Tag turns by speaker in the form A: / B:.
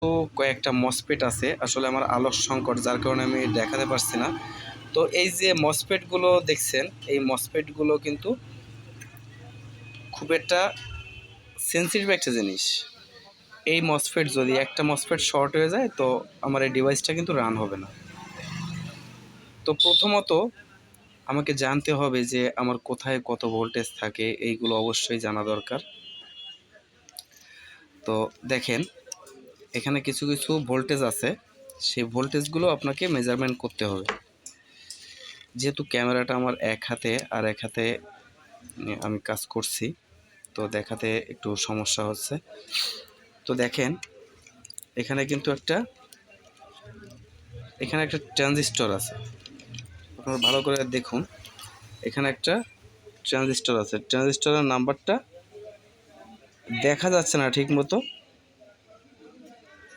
A: তো কয়েকটা মসফেট আছে, আসলে আমার আলোর সংকট যার কারণে আমি দেখাতে পারছি না। তো এই যে মসফেটগুলো দেখছেন, এই মসফেটগুলো কিন্তু খুব একটা সেন্সিটিভ একটা জিনিস। এই মসফেট যদি একটা মসফেট শর্ট হয়ে যায় তো আমার এই ডিভাইসটা কিন্তু রান হবে না। তো প্রথমত আমাকে জানতে হবে যে আমার কোথায় কত ভোল্টেজ থাকে, এইগুলো অবশ্যই জানা দরকার। তো দেখেন, এখানে কিছু কিছু ভোল্টেজ আছে, সেই ভোল্টেজগুলো আপনাকে মেজারমেন্ট করতে হবে। যেহেতু ক্যামেরাটা আমার এক হাতে আর এক হাতে আমি কাজ করছি, তো দেখাতে একটু সমস্যা হচ্ছে। তো দেখেন, এখানে কিন্তু এখানে একটা ট্রানজিস্টর আছে, আপনারা ভালো করে দেখুন। এখানে একটা ট্রানজিস্টর আছে, ট্রানজিস্টরের নাম্বারটা দেখা যাচ্ছে না ঠিক মতো,